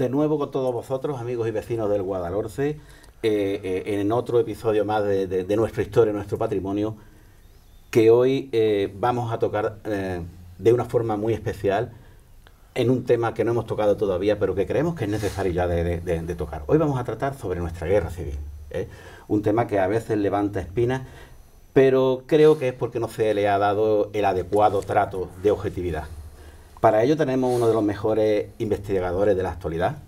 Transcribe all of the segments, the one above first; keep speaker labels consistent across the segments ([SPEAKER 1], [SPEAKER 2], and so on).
[SPEAKER 1] de nuevo con todos vosotros, amigos y vecinos del Guadalhorce, en otro episodio más de nuestra historia, nuestro patrimonio, que hoy vamos a tocar de una forma muy especial en un tema que no hemos tocado todavía, pero que creemos que es necesario ya de tocar. Hoy vamos a tratar sobre nuestra guerra civil, un tema que a veces levanta espinas, pero creo que es porque no se le ha dado el adecuado trato de objetividad. Para ello tenemos uno de los mejores investigadores de la actualidad.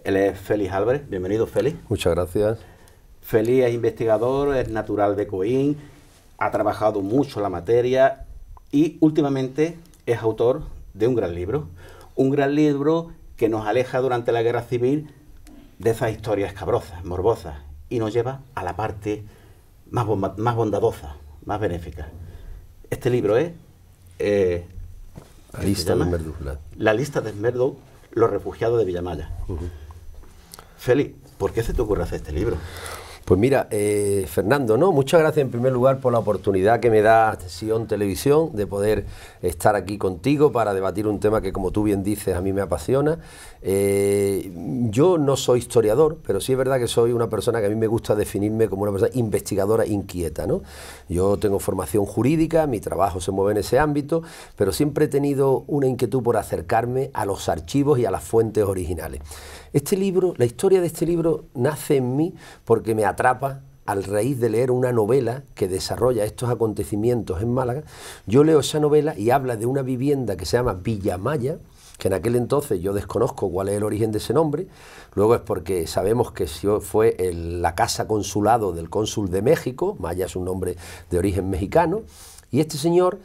[SPEAKER 1] Él es Félix Álvarez. Bienvenido, Félix.
[SPEAKER 2] Muchas gracias.
[SPEAKER 1] Félix es investigador, es natural de Coín, ha trabajado mucho la materia y últimamente es autor de un gran libro. Un gran libro que nos aleja durante la guerra civil de esas historias escabrosas, morbosas, y nos lleva a la parte más bondadosa, más benéfica. Este libro es...
[SPEAKER 2] La lista de Esmerdú.
[SPEAKER 1] La lista de Esmerdú, los refugiados de Villamalla. Félix, ¿por qué se te ocurre hacer este libro?
[SPEAKER 2] Pues mira, Fernando, muchas gracias en primer lugar por la oportunidad que me da Sion Televisión de poder estar aquí contigo para debatir un tema que, como tú bien dices, a mí me apasiona. Yo no soy historiador, pero sí es verdad que soy una persona que a mí me gusta definirme como una persona investigadora inquieta, ¿no? Yo tengo formación jurídica, mi trabajo se mueve en ese ámbito, pero siempre he tenido una inquietud por acercarme a los archivos y a las fuentes originales. Este libro, la historia de este libro nace en mí porque me atrapa a raíz de leer una novela que desarrolla estos acontecimientos en Málaga. Yo leo esa novela y habla de una vivienda que se llama Villamalla, que en aquel entonces yo desconozco cuál es el origen de ese nombre. Luego es porque sabemos que fue la casa consulado del cónsul de México. Maya es un nombre de origen mexicano, y este señor,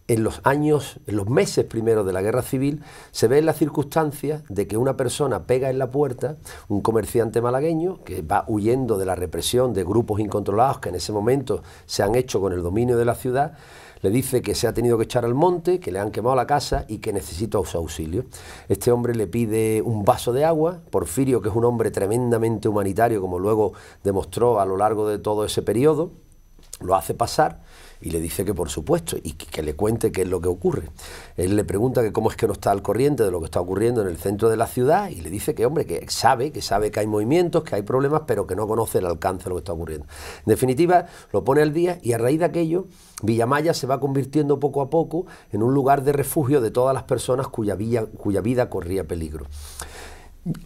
[SPEAKER 2] en los meses primeros de la guerra civil, se ve en la circunstancia de que una persona pega en la puerta, un comerciante malagueño que va huyendo de la represión de grupos incontrolados que en ese momento se han hecho con el dominio de la ciudad. Le dice que se ha tenido que echar al monte, que le han quemado la casa y que necesita su auxilio. Este hombre le pide un vaso de agua. Porfirio, que es un hombre tremendamente humanitario, como luego demostró a lo largo de todo ese periodo, lo hace pasar y le dice que por supuesto, y que le cuente qué es lo que ocurre. Él le pregunta que cómo es que no está al corriente de lo que está ocurriendo en el centro de la ciudad, y le dice que, hombre, que sabe que hay movimientos, que hay problemas, pero que no conoce el alcance de lo que está ocurriendo. En definitiva, lo pone al día, y a raíz de aquello, Villamalla se va convirtiendo poco a poco en un lugar de refugio de todas las personas cuya vida corría peligro.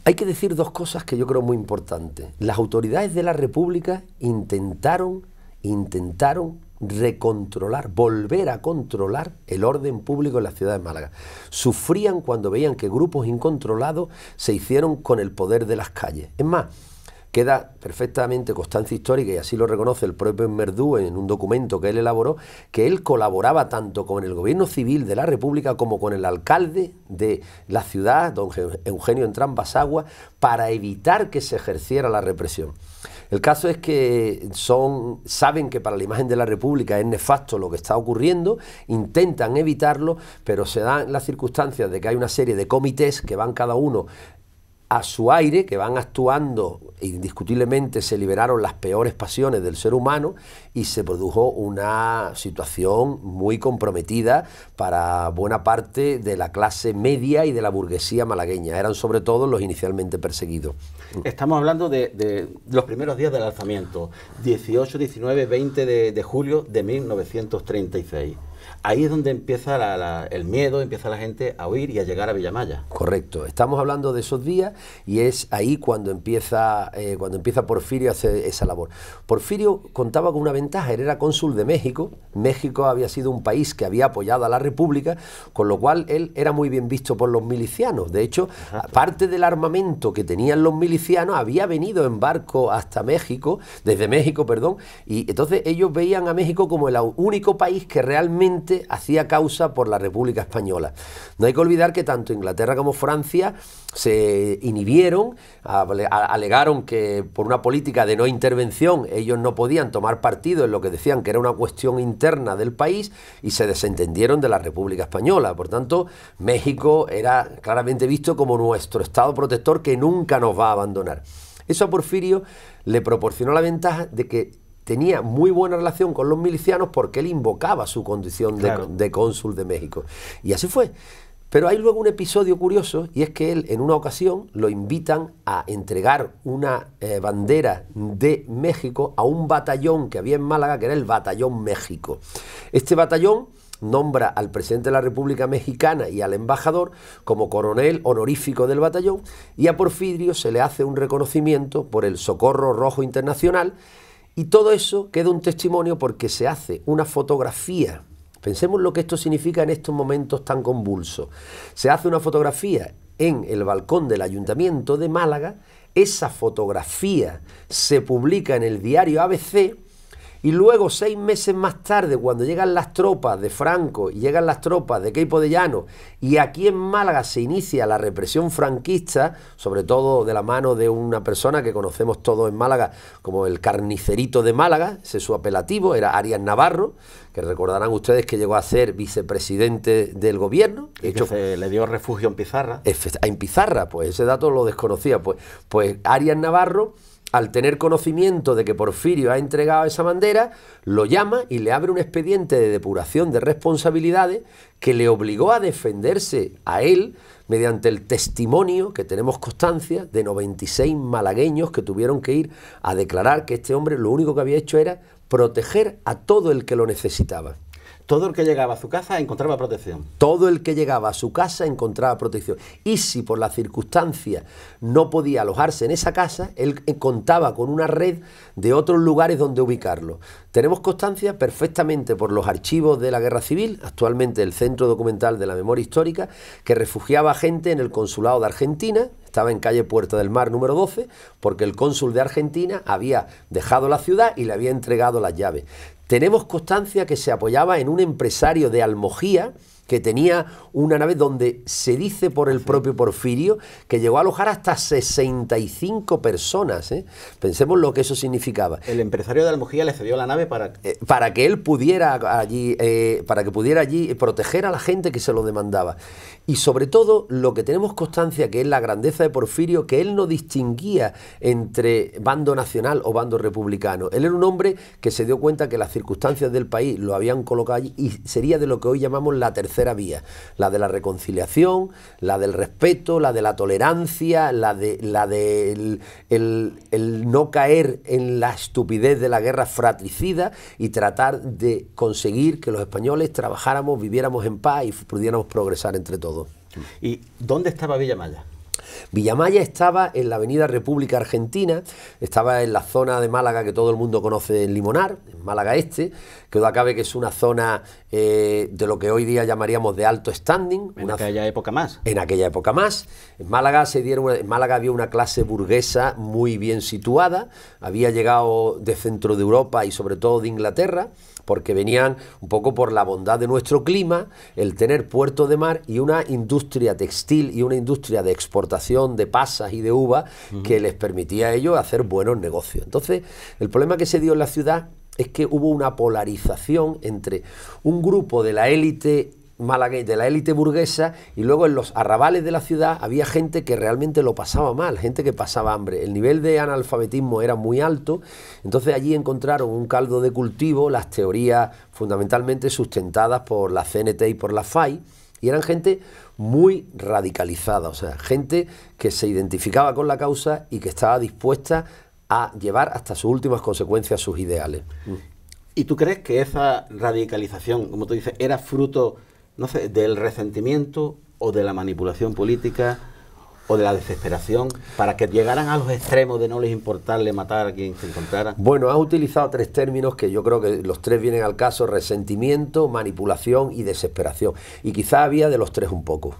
[SPEAKER 2] Hay que decir dos cosas que yo creo muy importantes. Las autoridades de la República intentaron recontrolar, volver a controlar el orden público en la ciudad de Málaga. Sufrían cuando veían que grupos incontrolados se hicieron con el poder de las calles. Es más, queda perfectamente constancia histórica, y así lo reconoce el propio Esmerdú en un documento que él elaboró, que él colaboraba tanto con el gobierno civil de la República como con el alcalde de la ciudad, don Eugenio Entrambas Aguas, para evitar que se ejerciera la represión. El caso es que saben que para la imagen de la República es nefasto lo que está ocurriendo, intentan evitarlo, pero se dan las circunstancias de que hay una serie de comités que van cada uno a su aire, que van actuando. Indiscutiblemente se liberaron las peores pasiones del ser humano y se produjo una situación muy comprometida para buena parte de la clase media y de la burguesía malagueña. Eran sobre todo los inicialmente perseguidos.
[SPEAKER 1] Estamos hablando de los primeros días del alzamiento, 18, 19, 20 de julio de 1936. Ahí es donde empieza el miedo, empieza la gente a huir y a llegar a Villamalla.
[SPEAKER 2] Correcto, estamos hablando de esos días, y es ahí cuando empieza Porfirio a hacer esa labor. Porfirio contaba con una ventaja: él era cónsul de México. México había sido un país que había apoyado a la República, con lo cual él era muy bien visto por los milicianos. De hecho, parte del armamento que tenían los milicianos había venido en barco hasta México, desde México, perdón, y entonces ellos veían a México como el único país que realmente hacía causa por la República Española. No hay que olvidar que tanto Inglaterra como Francia se inhibieron, alegaron que por una política de no intervención ellos no podían tomar partido en lo que decían que era una cuestión interna del país, y se desentendieron de la República Española. Por tanto, México era claramente visto como nuestro estado protector que nunca nos va a abandonar. Eso a Porfirio le proporcionó la ventaja de que tenía muy buena relación con los milicianos, porque él invocaba su condición de cónsul de México. Y así fue. Pero hay luego un episodio curioso, y es que él, en una ocasión, lo invitan a entregar una bandera de México a un batallón que había en Málaga, que era el Batallón México. Este batallón nombra al presidente de la República Mexicana y al embajador como coronel honorífico del batallón, y a Porfirio se le hace un reconocimiento por el Socorro Rojo Internacional, y todo eso queda un testimonio porque se hace una fotografía. Pensemos lo que esto significa en estos momentos tan convulsos. Se hace una fotografía en el balcón del Ayuntamiento de Málaga, esa fotografía se publica en el diario ABC, y luego 6 meses más tarde, cuando llegan las tropas de Franco y llegan las tropas de Queipo de Llano, y aquí en Málaga se inicia la represión franquista, sobre todo de la mano de una persona que conocemos todos en Málaga como el Carnicerito de Málaga, ese es su apelativo, era Arias Navarro, que recordarán ustedes que llegó a ser vicepresidente del gobierno.
[SPEAKER 1] De hecho, se le dio refugio en Pizarra.
[SPEAKER 2] En Pizarra, pues ese dato lo desconocía. Pues Arias Navarro, al tener conocimiento de que Porfirio ha entregado esa bandera, lo llama y le abre un expediente de depuración de responsabilidades que le obligó a defenderse a él mediante el testimonio, que tenemos constancia, de 96 malagueños que tuvieron que ir a declarar que este hombre lo único que había hecho era proteger a todo el que lo necesitaba.
[SPEAKER 1] Todo el que llegaba a su casa encontraba protección.
[SPEAKER 2] Todo el que llegaba a su casa encontraba protección. Y si por las circunstancias no podía alojarse en esa casa, él contaba con una red de otros lugares donde ubicarlo. Tenemos constancia perfectamente por los archivos de la Guerra Civil, actualmente el Centro Documental de la Memoria Histórica, que refugiaba gente en el Consulado de Argentina. Estaba en calle Puerta del Mar número 12, porque el cónsul de Argentina había dejado la ciudad y le había entregado las llaves. Tenemos constancia que se apoyaba en un empresario de Almojía que tenía una nave donde se dice por el propio Porfirio que llegó a alojar hasta 65 personas. Pensemos lo que eso significaba.
[SPEAKER 1] El empresario de Almojía le cedió la nave para
[SPEAKER 2] que él pudiera allí, para que pudiera allí proteger a la gente que se lo demandaba. Y sobre todo, lo que tenemos constancia, que es la grandeza de Porfirio, que él no distinguía entre bando nacional o bando republicano. Él era un hombre que se dio cuenta que las circunstancias del país lo habían colocado allí, y sería de lo que hoy llamamos la tercera vía, la de la reconciliación, la del respeto, la de la tolerancia, la de el no caer en la estupidez de la guerra fratricida y tratar de conseguir que los españoles trabajáramos, viviéramos en paz y pudiéramos progresar entre todos.
[SPEAKER 1] ¿Y dónde estaba Villamaya?
[SPEAKER 2] Villamaya estaba en la avenida República Argentina, estaba en la zona de Málaga que todo el mundo conoce, en Limonar, en Málaga Este, que duda cabe que es una zona de lo que hoy día llamaríamos de alto standing.
[SPEAKER 1] En aquella época más.
[SPEAKER 2] En aquella época más. En Málaga había una clase burguesa muy bien situada, había llegado de centro de Europa y sobre todo de Inglaterra, porque venían un poco por la bondad de nuestro clima, el tener puerto de mar y una industria textil y una industria de exportación de pasas y de uva que les permitía a ellos hacer buenos negocios. Entonces, el problema que se dio en la ciudad es que hubo una polarización entre un grupo de la élite malagueña, de la élite burguesa, y luego en los arrabales de la ciudad había gente que realmente lo pasaba mal, gente que pasaba hambre. El nivel de analfabetismo era muy alto, entonces allí encontraron un caldo de cultivo las teorías fundamentalmente sustentadas por la CNT y por la FAI, y eran gente muy radicalizada, o sea, gente que se identificaba con la causa y que estaba dispuesta a llevar hasta sus últimas consecuencias sus ideales.
[SPEAKER 1] ¿Y tú crees que esa radicalización, como tú dices, era fruto, no sé, del resentimiento o de la manipulación política o de la desesperación para que llegaran a los extremos de no les importarle matar a quien se encontrara?
[SPEAKER 2] Bueno, has utilizado 3 términos que yo creo que los 3 vienen al caso: resentimiento, manipulación y desesperación. Y quizás había de los 3 un poco.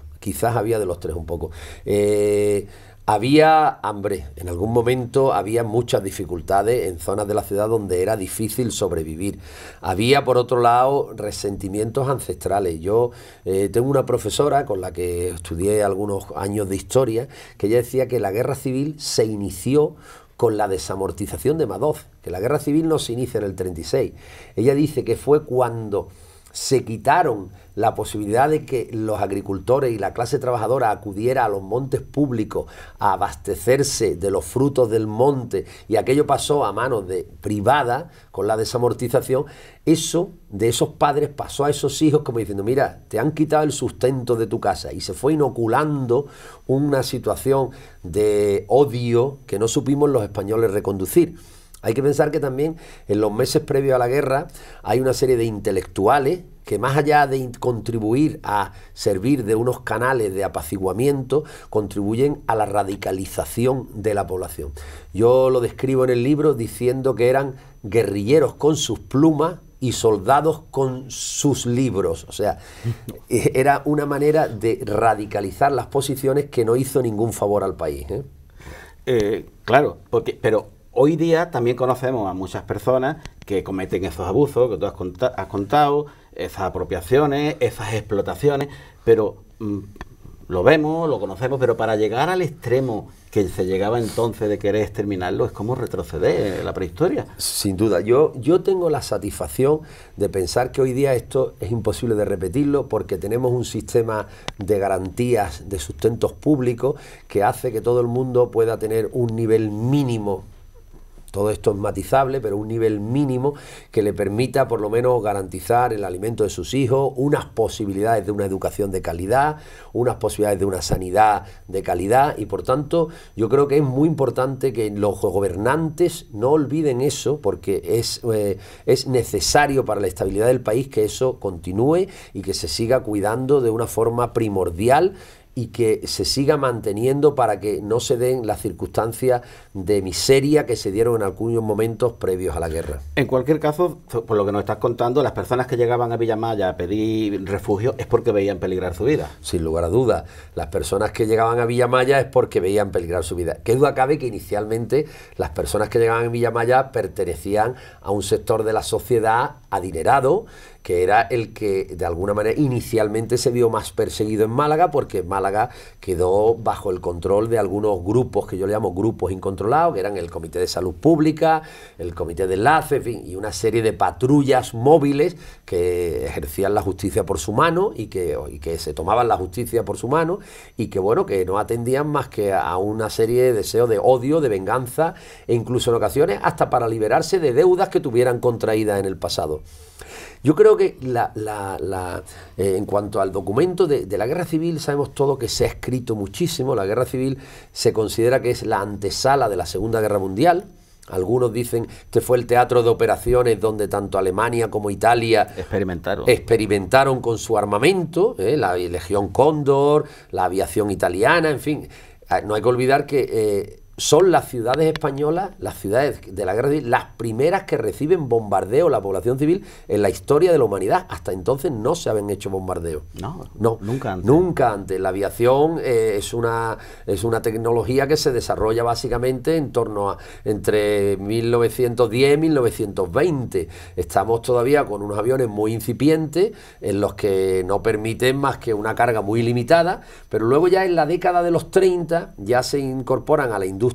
[SPEAKER 2] Había hambre, en algún momento había muchas dificultades en zonas de la ciudad donde era difícil sobrevivir. Había, por otro lado, resentimientos ancestrales. Yo tengo una profesora con la que estudié algunos años de historia, que ella decía que la guerra civil se inició con la desamortización de Madoz, que la guerra civil no se inicia en el 36. Ella dice que fue cuando se quitaron la posibilidad de que los agricultores y la clase trabajadora acudiera a los montes públicos a abastecerse de los frutos del monte, y aquello pasó a manos de privada con la desamortización, eso de esos padres pasó a esos hijos como diciendo, mira, te han quitado el sustento de tu casa, y se fue inoculando una situación de odio que no supimos los españoles reconducir. Hay que pensar que también en los meses previos a la guerra hay una serie de intelectuales que, más allá de contribuir a servir de unos canales de apaciguamiento, contribuyen a la radicalización de la población. Yo lo describo en el libro diciendo que eran guerrilleros con sus plumas y soldados con sus libros. O sea, era una manera de radicalizar las posiciones que no hizo ningún favor al país,
[SPEAKER 1] claro, pero hoy día también conocemos a muchas personas que cometen esos abusos que tú has contado, esas apropiaciones, esas explotaciones, pero lo vemos, lo conocemos, pero para llegar al extremo que se llegaba entonces de querer exterminarlo es como retroceder en la prehistoria.
[SPEAKER 2] Sin duda, yo tengo la satisfacción de pensar que hoy día esto es imposible de repetirlo, porque tenemos un sistema de garantías de sustentos públicos que hace que todo el mundo pueda tener un nivel mínimo. Todo esto es matizable, pero un nivel mínimo que le permita por lo menos garantizar el alimento de sus hijos, unas posibilidades de una educación de calidad, unas posibilidades de una sanidad de calidad, y por tanto yo creo que es muy importante que los gobernantes no olviden eso, porque es necesario para la estabilidad del país que eso continúe y que se siga cuidando de una forma primordial, y que se siga manteniendo para que no se den las circunstancias de miseria que se dieron en algunos momentos previos a la guerra.
[SPEAKER 1] En cualquier caso, por lo que nos estás contando, las personas que llegaban a Villamaya a pedir refugio es porque veían peligrar su vida.
[SPEAKER 2] Sin lugar a dudas, las personas que llegaban a Villamaya es porque veían peligrar su vida. Qué duda cabe que inicialmente las personas que llegaban a Villamaya pertenecían a un sector de la sociedad adinerado, que era el que de alguna manera inicialmente se vio más perseguido en Málaga, porque Málaga quedó bajo el control de algunos grupos que yo le llamo grupos incontrolados, que eran el Comité de Salud Pública, el Comité de Enlace, en fin, y una serie de patrullas móviles que ejercían la justicia por su mano y que se tomaban la justicia por su mano, y que bueno, que no atendían más que a una serie de deseos de odio, de venganza, e incluso en ocasiones hasta para liberarse de deudas que tuvieran contraídas en el pasado. Yo creo que en cuanto al documento de la Guerra Civil, sabemos todo que se ha escrito muchísimo. La Guerra Civil se considera que es la antesala de la Segunda Guerra Mundial. Algunos dicen que fue el teatro de operaciones donde tanto Alemania como Italia experimentaron con su armamento, la Legión Cóndor, la aviación italiana, en fin. No hay que olvidar que son las ciudades españolas, las ciudades de la guerra civil, las primeras que reciben bombardeo la población civil en la historia de la humanidad. Hasta entonces no se habían hecho bombardeos.
[SPEAKER 1] No,
[SPEAKER 2] nunca antes. Nunca antes. La aviación es una tecnología que se desarrolla básicamente en torno a entre 1910 y 1920. Estamos todavía con unos aviones muy incipientes en los que no permiten más que una carga muy limitada, pero luego ya en la década de los 30 ya se incorporan a la industria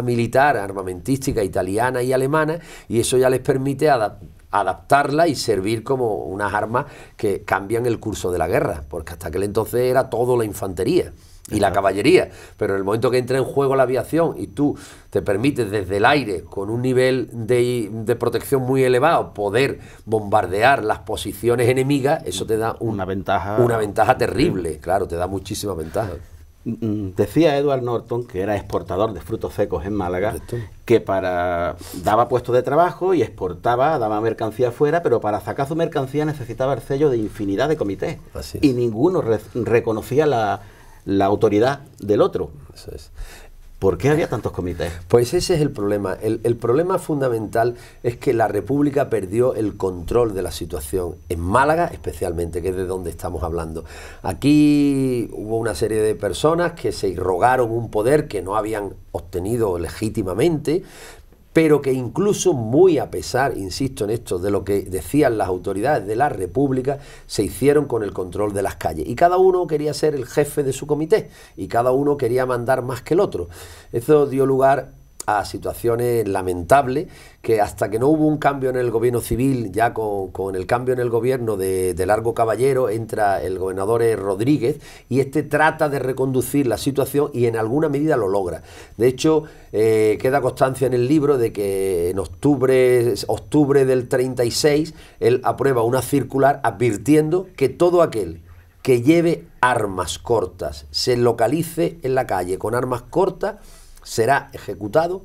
[SPEAKER 2] militar, armamentística italiana y alemana, y eso ya les permite adaptarla y servir como unas armas que cambian el curso de la guerra, porque hasta aquel entonces era todo la infantería y la caballería, pero en el momento que entra en juego la aviación y tú te permites desde el aire, con un nivel de protección muy elevado, poder bombardear las posiciones enemigas, eso te da una ventaja terrible, claro, te da muchísima ventaja.
[SPEAKER 1] Decía Edward Norton, que era exportador de frutos secos en Málaga, correcto, que daba puestos de trabajo y exportaba, daba mercancía afuera, pero para sacar su mercancía necesitaba el sello de infinidad de comités. Y ninguno reconocía la autoridad del otro.
[SPEAKER 2] Eso es.
[SPEAKER 1] ¿Por qué había tantos comités?
[SPEAKER 2] Pues ese es el problema. El problema fundamental es que la República perdió el control de la situación, en Málaga especialmente, que es de donde estamos hablando. Aquí hubo una serie de personas que se rogaron un poder que no habían obtenido legítimamente, pero que incluso muy a pesar, insisto en esto, de lo que decían las autoridades de la República, se hicieron con el control de las calles. Y cada uno quería ser el jefe de su comité, y cada uno quería mandar más que el otro. Eso dio lugar a situaciones lamentables, que hasta que no hubo un cambio en el gobierno civil, ya con el cambio en el gobierno de Largo Caballero, entra el gobernador Rodríguez, y este trata de reconducir la situación y en alguna medida lo logra. De hecho, queda constancia en el libro de que en octubre del 36, él aprueba una circular advirtiendo que todo aquel que lleve armas cortas, se localice en la calle con armas cortas, será ejecutado,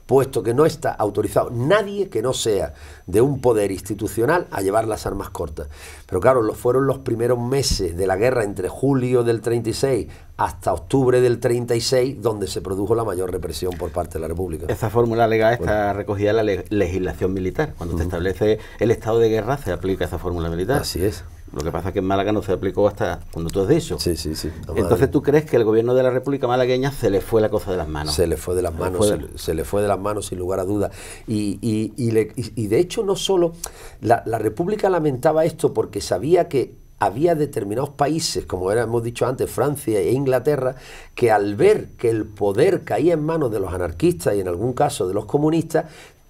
[SPEAKER 2] puesto que no está autorizado nadie que no sea de un poder institucional a llevar las armas cortas. Pero claro, fueron los primeros meses de la guerra entre julio del 36 hasta octubre del 36 donde se produjo la mayor represión por parte de la República.
[SPEAKER 1] Esa fórmula legal está recogida en la legislación militar. Cuando se establece el estado de guerra, se aplica esa fórmula militar.
[SPEAKER 2] Así es.
[SPEAKER 1] Lo que pasa es que en Málaga no se aplicó hasta cuando tú has dicho.
[SPEAKER 2] Sí, sí, sí.
[SPEAKER 1] Entonces, ¿tú crees que el gobierno de la República Malagueña se le fue la cosa de las manos?
[SPEAKER 2] Se le fue de las manos, se le fue de las manos sin lugar a dudas. Y de hecho no solo, la República lamentaba esto porque sabía que había determinados países, como hemos dicho antes, Francia e Inglaterra, que al ver que el poder caía en manos de los anarquistas y en algún caso de los comunistas,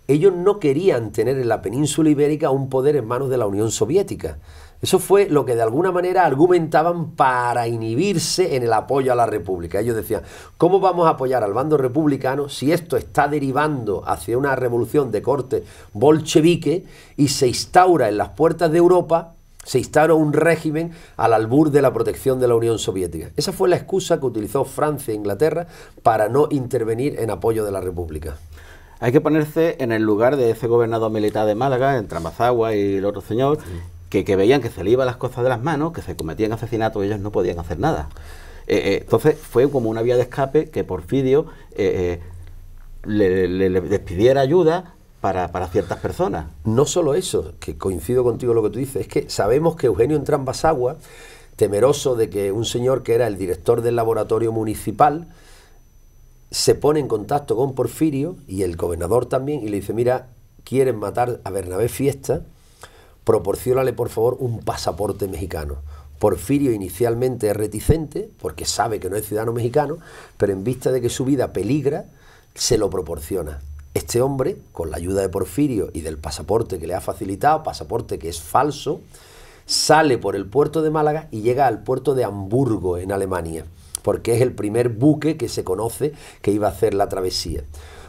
[SPEAKER 2] ellos no querían tener en la península ibérica un poder en manos de la Unión Soviética. Eso fue lo que de alguna manera argumentaban para inhibirse en el apoyo a la República. Ellos decían, ¿cómo vamos a apoyar al bando republicano si esto está derivando hacia una revolución de corte bolchevique y se instaura en las puertas de Europa, se instaura un régimen al albur de la protección de la Unión Soviética? Esa fue la excusa que utilizó Francia e Inglaterra para no intervenir en apoyo de la República.
[SPEAKER 1] Hay que ponerse en el lugar de ese gobernador militar de Málaga, entre Amazagua y el otro señor, que veían que se le iban las cosas de las manos, que se cometían asesinatos y ellos no podían hacer nada. Entonces fue como una vía de escape que Porfirio le pidiera ayuda para ciertas personas.
[SPEAKER 2] No solo eso, que coincido contigo en lo que tú dices, es que sabemos que Eugenio Entrambasagua, temeroso de que un señor que era el director del laboratorio municipal, se pone en contacto con Porfirio y el gobernador también y le dice, mira, quieren matar a Bernabé Fiesta, proporciónale por favor un pasaporte mexicano. Porfirio inicialmente es reticente porque sabe que no es ciudadano mexicano, pero en vista de que su vida peligra, se lo proporciona. Este hombre, con la ayuda de Porfirio y del pasaporte que le ha facilitado, pasaporte que es falso, sale por el puerto de Málaga y llega al puerto de Hamburgo, en Alemania, porque es el primer buque que se conoce que iba a hacer la travesía.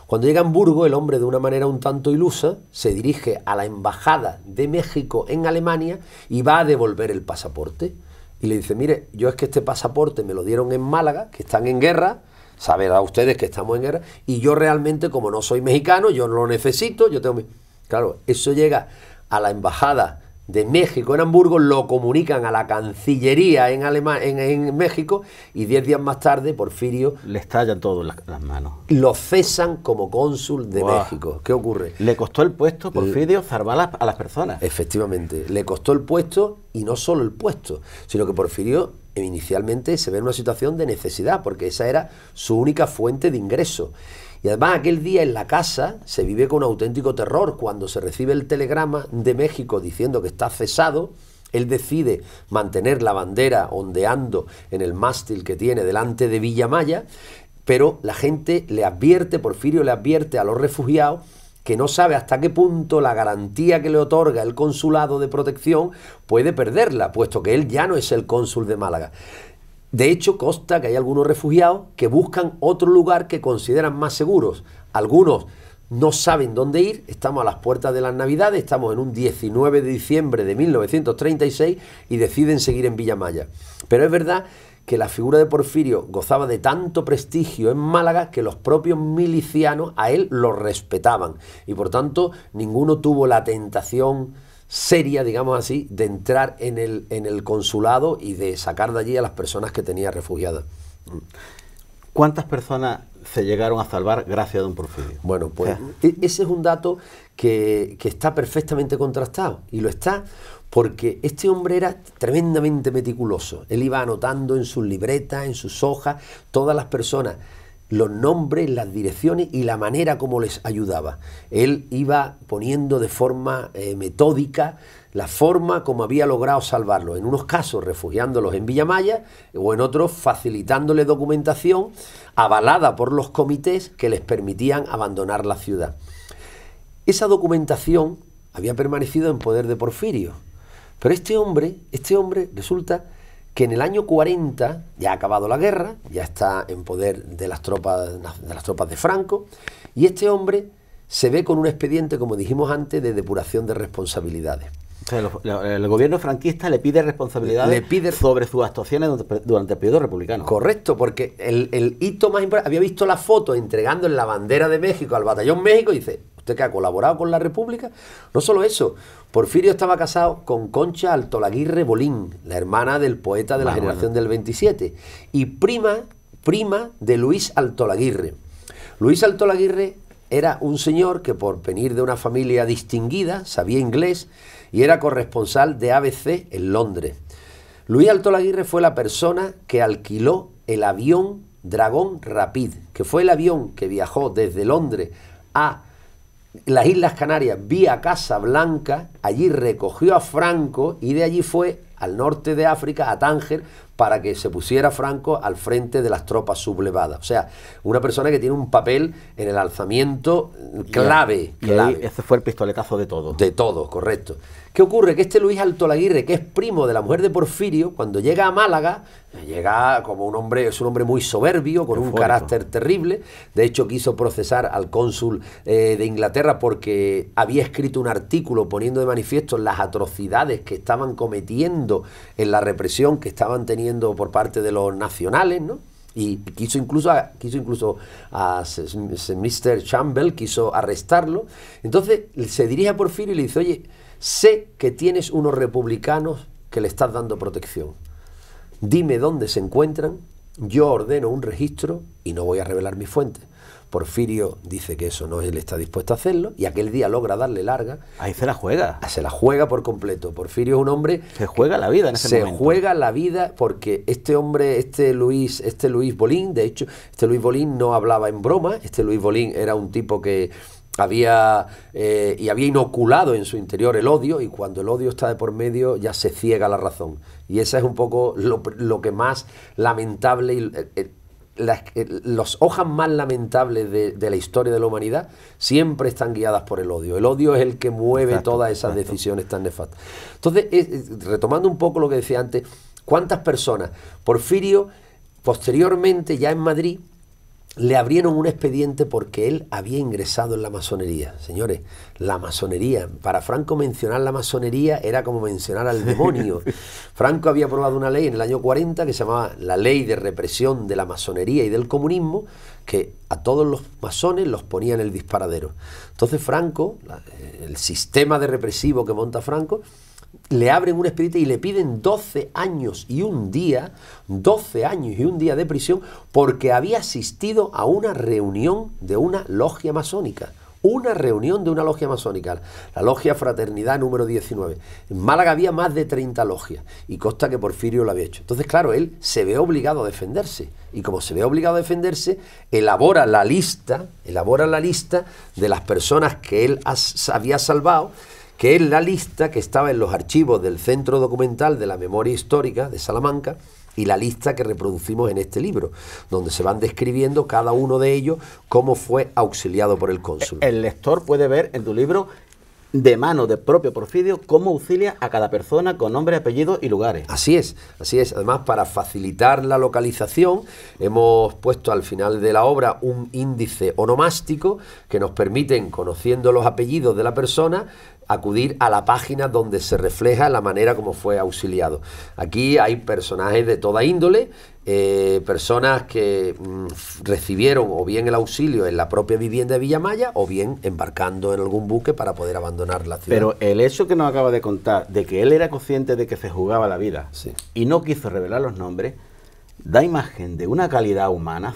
[SPEAKER 2] Cuando llega a Hamburgo, el hombre, de una manera un tanto ilusa, se dirige a la embajada de México en Alemania y va a devolver el pasaporte. Y le dice, mire, yo es que este pasaporte me lo dieron en Málaga, que están en guerra, sabrán ustedes que estamos en guerra, y yo realmente, como no soy mexicano, yo no lo necesito, yo tengo... Claro, eso llega a la embajada de México en Hamburgo, lo comunican a la Cancillería en México y 10 días más tarde Porfirio
[SPEAKER 1] le estallan todo en las manos.
[SPEAKER 2] Lo cesan como cónsul de México. ¿Qué ocurre?
[SPEAKER 1] Le costó el puesto, Porfirio, salvar a las personas.
[SPEAKER 2] Efectivamente, le costó el puesto y no solo el puesto, sino que Porfirio inicialmente se ve en una situación de necesidad porque esa era su única fuente de ingreso. Y además aquel día en la casa se vive con un auténtico terror. Cuando se recibe el telegrama de México diciendo que está cesado, él decide mantener la bandera ondeando en el mástil que tiene delante de Villa Maya, pero la gente le advierte, Porfirio le advierte a los refugiados que no sabe hasta qué punto la garantía que le otorga el consulado de protección puede perderla, puesto que él ya no es el cónsul de Málaga. De hecho, consta que hay algunos refugiados que buscan otro lugar que consideran más seguros. Algunos no saben dónde ir, estamos a las puertas de las Navidades, estamos en un 19 de diciembre de 1936 y deciden seguir en Villa Maya. Pero es verdad que la figura de Porfirio gozaba de tanto prestigio en Málaga que los propios milicianos a él lo respetaban y por tanto ninguno tuvo la tentación seria, digamos así, de entrar en el consulado y de sacar de allí a las personas que tenía refugiadas.
[SPEAKER 1] ¿Cuántas personas se llegaron a salvar gracias a don Porfirio?
[SPEAKER 2] Bueno, pues ese es un dato que está perfectamente contrastado, y lo está porque este hombre era tremendamente meticuloso. Él iba anotando en sus libretas, en sus hojas, todas las personas, los nombres, las direcciones y la manera como les ayudaba. Él iba poniendo de forma metódica la forma como había logrado salvarlos, en unos casos refugiándolos en Villamaya o en otros facilitándoles documentación avalada por los comités que les permitían abandonar la ciudad. Esa documentación había permanecido en poder de Porfirio, pero este hombre resulta que en el año 40 ya ha acabado la guerra, ya está en poder de las tropas de Franco, y este hombre se ve con un expediente, como dijimos antes, de depuración de responsabilidades.
[SPEAKER 1] O sea, el gobierno franquista le pide responsabilidades sobre sus actuaciones durante el periodo republicano.
[SPEAKER 2] Correcto, porque el hito más importante, había visto la foto entregando la bandera de México al Batallón México y dice, ¿usted que ha colaborado con la República? No solo eso, Porfirio estaba casado con Concha Altolaguirre Bolín, la hermana del poeta de la generación del 27, y prima de Luis Altolaguirre. Luis Altolaguirre era un señor que por venir de una familia distinguida, sabía inglés y era corresponsal de ABC en Londres. Luis Altolaguirre fue la persona que alquiló el avión Dragón Rapid, que fue el avión que viajó desde Londres a las Islas Canarias vía Casablanca, allí recogió a Franco y de allí fue al norte de África, a Tánger, para que se pusiera Franco al frente de las tropas sublevadas. O sea, una persona que tiene un papel en el alzamiento clave.
[SPEAKER 1] Ahí ese fue el pistoletazo de todo.
[SPEAKER 2] De todo, correcto. ¿Qué ocurre? Que este Luis Altolaguirre, que es primo de la mujer de Porfirio, cuando llega a Málaga, llega como un hombre, es un hombre muy soberbio, con un carácter terrible. De hecho, quiso procesar al cónsul de Inglaterra porque había escrito un artículo poniendo de manifiesto las atrocidades que estaban cometiendo en la represión que estaban teniendo por parte de los nacionales, ¿no? Y quiso incluso a Mr. Campbell, quiso arrestarlo. Entonces se dirige a Porfirio y le dice, oye, sé que tienes unos republicanos que le estás dando protección. Dime dónde se encuentran, yo ordeno un registro y no voy a revelar mis fuentes. Porfirio dice que eso no, él está dispuesto a hacerlo y aquel día logra darle larga.
[SPEAKER 1] Ahí se la juega.
[SPEAKER 2] Se la juega por completo. Porfirio es un hombre...
[SPEAKER 1] Se juega la vida en ese momento.
[SPEAKER 2] Se juega la vida porque este hombre, este Luis Bolín, de hecho, este Luis Bolín no hablaba en broma. Este Luis Bolín era un tipo que había inoculado en su interior el odio, y cuando el odio está de por medio ya se ciega la razón. Y esa es un poco lo que más lamentable... Las hojas más lamentables de la historia de la humanidad siempre están guiadas por el odio. El odio es el que mueve todas esas decisiones tan nefastas. Entonces, retomando un poco lo que decía antes, ¿cuántas personas? Porfirio, posteriormente, ya en Madrid, le abrieron un expediente porque él había ingresado en la masonería. Señores, la masonería, para Franco mencionar la masonería era como mencionar al demonio. Franco había aprobado una ley en el año 40 que se llamaba la Ley de Represión de la Masonería y del Comunismo, que a todos los masones los ponía en el disparadero. Entonces Franco, el sistema de represivo que monta Franco, le abren un expediente y le piden 12 años y un día de prisión porque había asistido a una reunión de una logia masónica. La logia Fraternidad número 19. En Málaga había más de 30 logias y consta que Porfirio lo había hecho. Entonces, claro, él se ve obligado a defenderse y como se ve obligado a defenderse, elabora la lista de las personas que él había salvado, que es la lista que estaba en los archivos del Centro Documental de la Memoria Histórica de Salamanca y la lista que reproducimos en este libro, donde se van describiendo cada uno de ellos cómo fue auxiliado por el cónsul.
[SPEAKER 1] El lector puede ver en tu libro, de mano del propio Porfirio, cómo auxilia a cada persona con nombre, apellido y lugares.
[SPEAKER 2] Así es. Además, para facilitar la localización, hemos puesto al final de la obra un índice onomástico que nos permiten, conociendo los apellidos de la persona, acudir a la página donde se refleja la manera como fue auxiliado. Aquí hay personajes de toda índole, personas que recibieron o bien el auxilio en la propia vivienda de Villamaya o bien embarcando en algún buque para poder abandonar la ciudad.
[SPEAKER 1] Pero el hecho que nos acaba de contar, de que él era consciente de que se jugaba la vida, sí, y no quiso revelar los nombres, da imagen de una calidad humana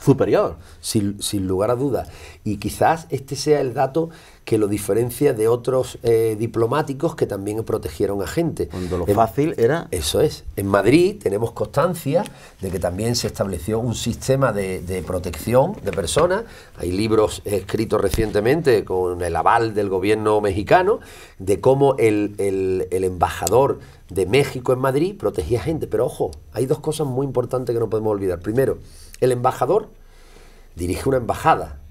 [SPEAKER 1] superior.
[SPEAKER 2] Sin lugar a dudas. Y quizás este sea el dato que lo diferencia de otros diplomáticos que también protegieron a gente.
[SPEAKER 1] Cuando lo fácil era...
[SPEAKER 2] Eso es. En Madrid tenemos constancia de que también se estableció un sistema de protección de personas. Hay libros escritos recientemente con el aval del gobierno mexicano de cómo el embajador de México en Madrid protegía gente. Pero ojo, hay dos cosas muy importantes que no podemos olvidar. Primero, el embajador dirige una embajada.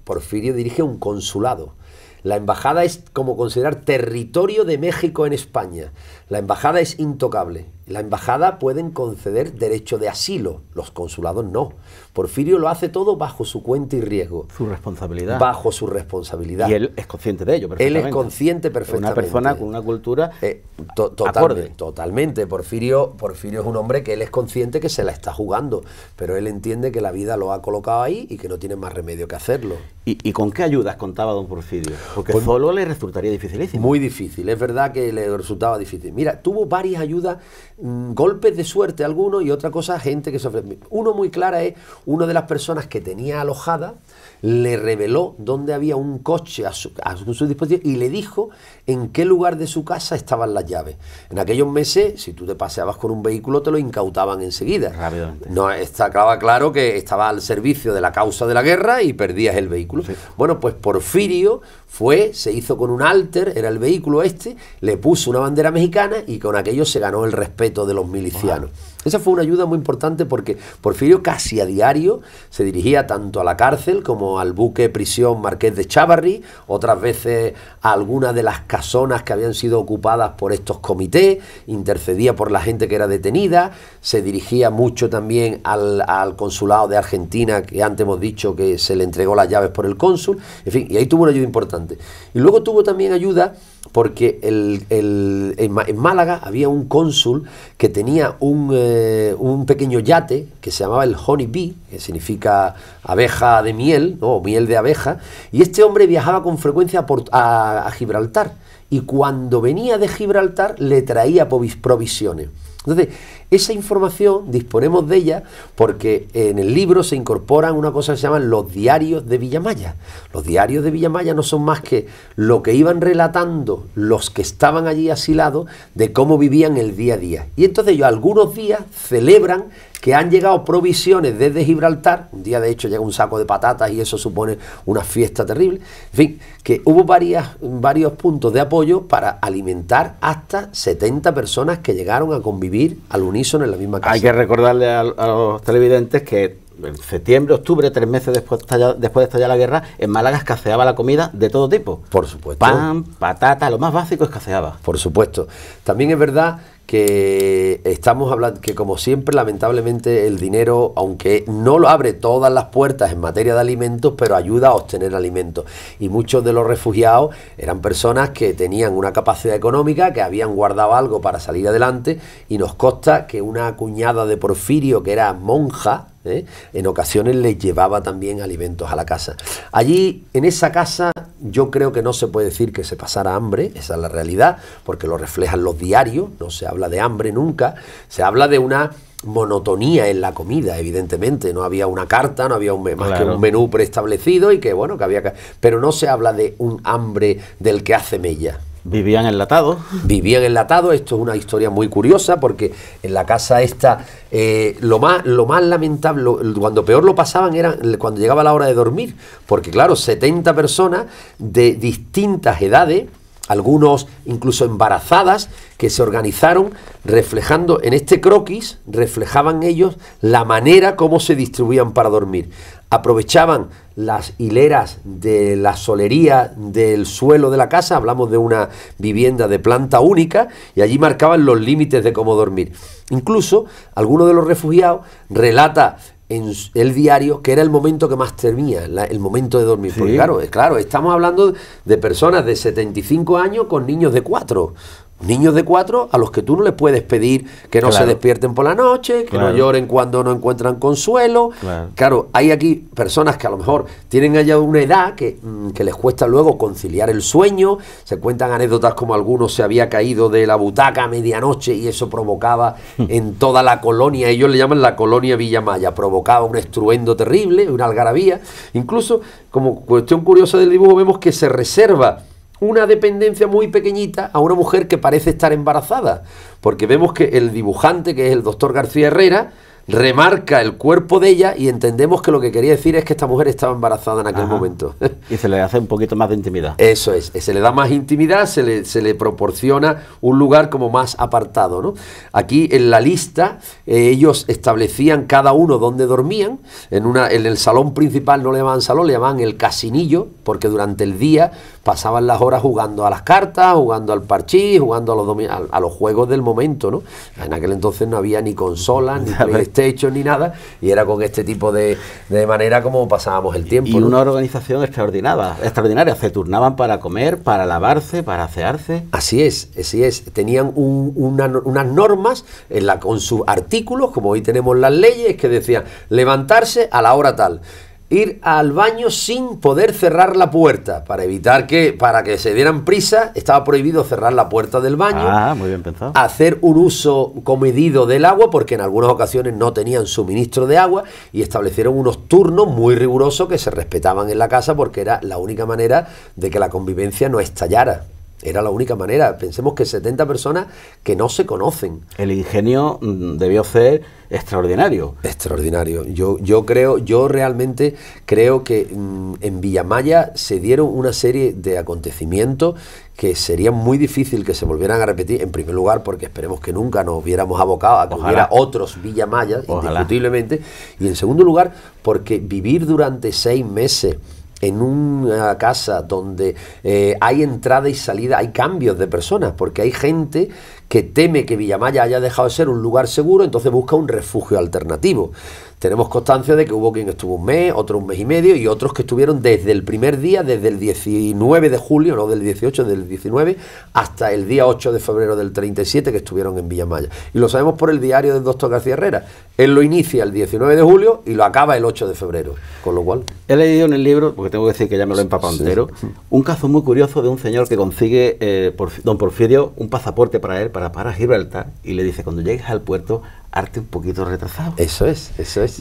[SPEAKER 2] Porfirio dirige un consulado. La embajada es como considerar territorio de México en España. La embajada es intocable. La embajada pueden conceder derecho de asilo, los consulados no. Porfirio lo hace todo bajo su cuenta y riesgo.
[SPEAKER 1] Su responsabilidad.
[SPEAKER 2] Bajo su responsabilidad.
[SPEAKER 1] Y él es consciente de ello perfectamente.
[SPEAKER 2] Él es consciente perfectamente.
[SPEAKER 1] Una persona con una cultura
[SPEAKER 2] totalmente, totalmente. Porfirio es un hombre que él es consciente que se la está jugando, pero él entiende que la vida lo ha colocado ahí y que no tiene más remedio que hacerlo.
[SPEAKER 1] ¿Y con qué ayudas contaba don Porfirio? Porque pues, solo le resultaría dificilísimo.
[SPEAKER 2] Muy difícil, es verdad que le resultaba difícil. Mira, tuvo varias ayudas, golpes de suerte algunos y otra cosa, gente que se ofrece. Uno muy clara es, una de las personas que tenía alojada le reveló dónde había un coche a su disposición y le dijo en qué lugar de su casa estaban las llaves. En aquellos meses, si tú te paseabas con un vehículo, te lo incautaban enseguida.
[SPEAKER 1] Rápidamente.
[SPEAKER 2] No, estaba claro que estaba al servicio de la causa de la guerra y perdías el vehículo. Sí. Bueno, pues Porfirio se hizo con un Alter, era el vehículo le puso una bandera mexicana y con aquello se ganó el respeto de los milicianos. Wow. Esa fue una ayuda muy importante porque Porfirio casi a diario se dirigía tanto a la cárcel como al buque prisión Marqués de Chávarri, otras veces a algunas de las casonas que habían sido ocupadas por estos comités, intercedía por la gente que era detenida, se dirigía mucho también al consulado de Argentina, que antes hemos dicho que se le entregó las llaves por el cónsul, en fin, y ahí tuvo una ayuda importante. Y luego tuvo también ayuda porque en Málaga había un cónsul que tenía un pequeño yate que se llamaba el Honey Bee, que significa abeja de miel, ¿no? Miel de abeja, y este hombre viajaba con frecuencia a Gibraltar, y cuando venía de Gibraltar le traía provisiones. Entonces, esa información disponemos de ella porque en el libro se incorporan una cosa que se llaman los diarios de Villamaya. Los diarios de Villamaya no son más que lo que iban relatando los que estaban allí asilados de cómo vivían el día a día. Y entonces ellos algunos días celebran que han llegado provisiones desde Gibraltar. Un día de hecho llega un saco de patatas y eso supone una fiesta terrible. En fin, que hubo varios puntos de apoyo para alimentar hasta 70 personas que llegaron a convivir al unísono en la misma casa.
[SPEAKER 1] Hay que recordarle a los televidentes que en septiembre, octubre, 3 meses después de estallar la guerra, en Málaga escaseaba la comida de todo tipo.
[SPEAKER 2] Por supuesto.
[SPEAKER 1] Pan, patata, lo más básico escaseaba.
[SPEAKER 2] Por supuesto. También es verdad que estamos hablando que, como siempre, lamentablemente el dinero, aunque no lo abre todas las puertas en materia de alimentos, pero ayuda a obtener alimentos. Y muchos de los refugiados eran personas que tenían una capacidad económica, que habían guardado algo para salir adelante, y nos consta que una cuñada de Porfirio, que era monja, en ocasiones les llevaba también alimentos a la casa. Allí, en esa casa, yo creo que no se puede decir que se pasara hambre, esa es la realidad, porque lo reflejan los diarios, no se habla de hambre nunca, se habla de una monotonía en la comida, evidentemente, no había una carta, no había más que un menú preestablecido y que bueno, que había que... Pero no se habla de un hambre del que hace mella.
[SPEAKER 1] Vivían enlatados.
[SPEAKER 2] Vivían enlatados. Esto es una historia muy curiosa porque en la casa esta lo más lamentable, cuando peor lo pasaban era cuando llegaba la hora de dormir, porque claro, 70 personas de distintas edades, algunos incluso embarazadas, que se organizaron reflejando en este croquis, reflejaban ellos la manera como se distribuían para dormir. Aprovechaban las hileras de la solería del suelo de la casa, hablamos de una vivienda de planta única, y allí marcaban los límites de cómo dormir. Incluso alguno de los refugiados relata en el diario que era el momento que más temía, el momento de dormir. ¿Sí? Porque claro, estamos hablando de personas de 75 años con niños de 4. Niños de 4 a los que tú no les puedes pedir que no se despierten por la noche, que no lloren cuando no encuentran consuelo. Claro, hay aquí personas que a lo mejor tienen allá una edad que les cuesta luego conciliar el sueño. Se cuentan anécdotas como algunos se había caído de la butaca a medianoche y eso provocaba en toda la colonia, ellos le llaman la colonia Villamaya, provocaba un estruendo terrible, una algarabía. Incluso, como cuestión curiosa del dibujo, vemos que se reserva una dependencia muy pequeñita a una mujer que parece estar embarazada, porque vemos que el dibujante, que es el doctor García Herrera, remarca el cuerpo de ella y entendemos que lo que quería decir es que esta mujer estaba embarazada en aquel momento.
[SPEAKER 1] Y se le hace un poquito más de intimidad.
[SPEAKER 2] Eso es, se le da más intimidad, se le proporciona un lugar como más apartado, ¿no? Aquí en la lista ellos establecían cada uno dónde dormían. En el salón principal no le llamaban salón, le llamaban el casinillo, porque durante el día pasaban las horas jugando a las cartas, jugando al parchís, jugando a los juegos del momento, ¿no? En aquel entonces no había ni consolas, ni PlayStation, ni nada, y era con este tipo de manera como pasábamos el tiempo.
[SPEAKER 1] Y una organización extraordinaria, se turnaban para comer, para lavarse, para asearse.
[SPEAKER 2] Así es. Tenían unas normas con sus artículos, como hoy tenemos las leyes, que decían levantarse a la hora tal, ir al baño sin poder cerrar la puerta, para que se dieran prisa, estaba prohibido cerrar la puerta del baño.
[SPEAKER 1] Muy bien pensado.
[SPEAKER 2] Hacer un uso comedido del agua, porque en algunas ocasiones no tenían suministro de agua, y establecieron unos turnos muy rigurosos que se respetaban en la casa, porque era la única manera de que la convivencia no estallara. Era la única manera. Pensemos que 70 personas que no se conocen.
[SPEAKER 1] El ingenio debió ser extraordinario.
[SPEAKER 2] Extraordinario. Yo realmente creo que en Villamaya se dieron una serie de acontecimientos que sería muy difícil que se volvieran a repetir, en primer lugar porque esperemos que nunca nos hubiéramos abocado a que hubiera otros Villamayas, indiscutiblemente, y en segundo lugar porque vivir durante 6 meses en una casa donde hay entrada y salida, hay cambios de personas, porque hay gente que teme que Villamaya haya dejado de ser un lugar seguro, entonces busca un refugio alternativo. Tenemos constancia de que hubo quien estuvo 1 mes, otro 1 mes y medio, y otros que estuvieron desde el primer día, desde el 19 de julio, no del 18, del 19, hasta el día 8 de febrero del 37, que estuvieron en Villamaya. Y lo sabemos por el diario del doctor García Herrera. Él lo inicia el 19 de julio y lo acaba el 8 de febrero. Con lo cual...
[SPEAKER 1] He leído en el libro, porque tengo que decir que ya me lo he empapado entero, un caso muy curioso de un señor que consigue, don Porfirio, un pasaporte para él, para Gibraltar, y le dice, cuando llegues al puerto, arte un poquito retrasado.
[SPEAKER 2] Eso es.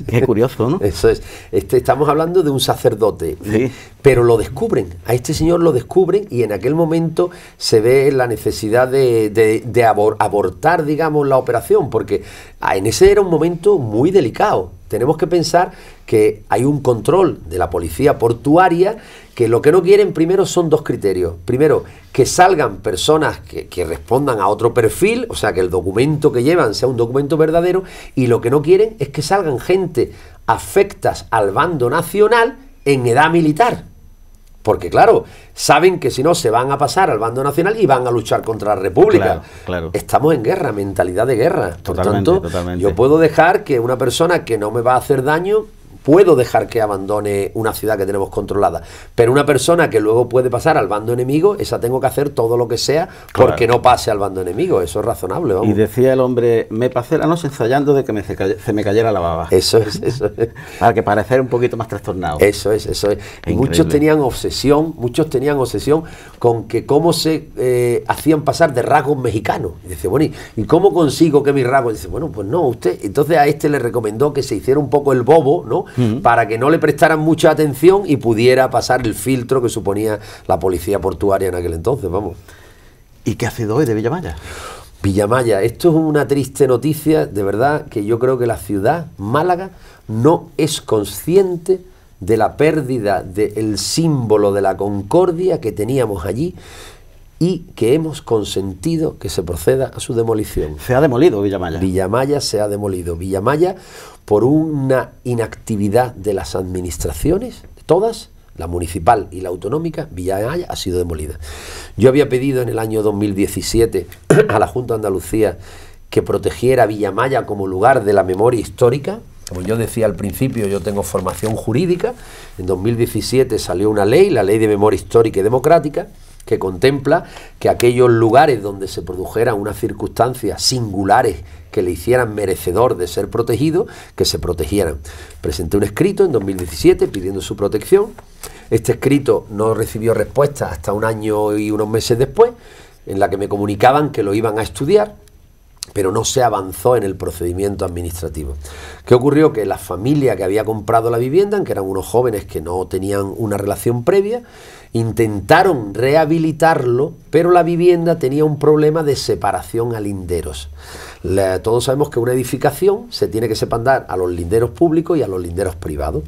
[SPEAKER 1] Qué curioso, ¿no?
[SPEAKER 2] Eso es. Estamos hablando de un sacerdote,
[SPEAKER 1] sí,
[SPEAKER 2] pero lo descubren. A este señor lo descubren y en aquel momento se ve la necesidad de abortar, digamos, la operación, porque en ese era un momento muy delicado. Tenemos que pensar que hay un control de la policía portuaria que lo que no quieren primero son 2 criterios. Primero, que salgan personas que respondan a otro perfil, o sea, que el documento que llevan sea un documento verdadero, y lo que no quieren es que salgan gente afectas al bando nacional en edad militar. Porque claro, saben que si no se van a pasar al bando nacional y van a luchar contra la República.
[SPEAKER 1] Claro.
[SPEAKER 2] Estamos en guerra, mentalidad de guerra.
[SPEAKER 1] Totalmente,
[SPEAKER 2] Por tanto, yo puedo dejar que una persona que no me va a hacer daño, puedo dejar que abandone una ciudad que tenemos controlada, pero una persona que luego puede pasar al bando enemigo, esa tengo que hacer todo lo que sea porque no pase al bando enemigo. Eso es razonable, vamos.
[SPEAKER 1] Y decía el hombre, me pasé la noche ensayando de que se me cayera la baba.
[SPEAKER 2] Eso es.
[SPEAKER 1] Para que parecer un poquito más trastornado.
[SPEAKER 2] Eso es. Y muchos tenían obsesión con que cómo se hacían pasar de rasgos mexicanos. Y dice, bueno, ¿y cómo consigo que mis rasgos? Y dice, bueno, pues no, usted. Entonces a este le recomendó que se hiciera un poco el bobo, ¿no? Para que no le prestaran mucha atención y pudiera pasar el filtro que suponía la policía portuaria en aquel entonces, vamos.
[SPEAKER 1] ¿Y qué ha sido hoy de Villamaya?
[SPEAKER 2] Villamaya, esto es una triste noticia, de verdad, que yo creo que la ciudad, Málaga, no es consciente de la pérdida del símbolo de la concordia que teníamos allí y que hemos consentido que se proceda a su demolición.
[SPEAKER 1] Se ha demolido Villamaya.
[SPEAKER 2] Villamaya se ha demolido. Villamaya, por una inactividad de las administraciones, todas, la municipal y la autonómica, Villamaya ha sido demolida. Yo había pedido en el año 2017 a la Junta de Andalucía que protegiera Villamaya como lugar de la memoria histórica. Como yo decía al principio, yo tengo formación jurídica. En 2017 salió una ley, la Ley de Memoria Histórica y Democrática, que contempla que aquellos lugares donde se produjeran unas circunstancias singulares que le hicieran merecedor de ser protegido, que se protegieran. Presenté un escrito en 2017 pidiendo su protección. Este escrito no recibió respuesta hasta un año y unos meses después, en la que me comunicaban que lo iban a estudiar, pero no se avanzó en el procedimiento administrativo. ¿Qué ocurrió? Que la familia que había comprado la vivienda, que eran unos jóvenes que no tenían una relación previa, intentaron rehabilitarlo, pero la vivienda tenía un problema de separación a linderos. Todos sabemos que una edificación se tiene que separar a los linderos públicos y a los linderos privados.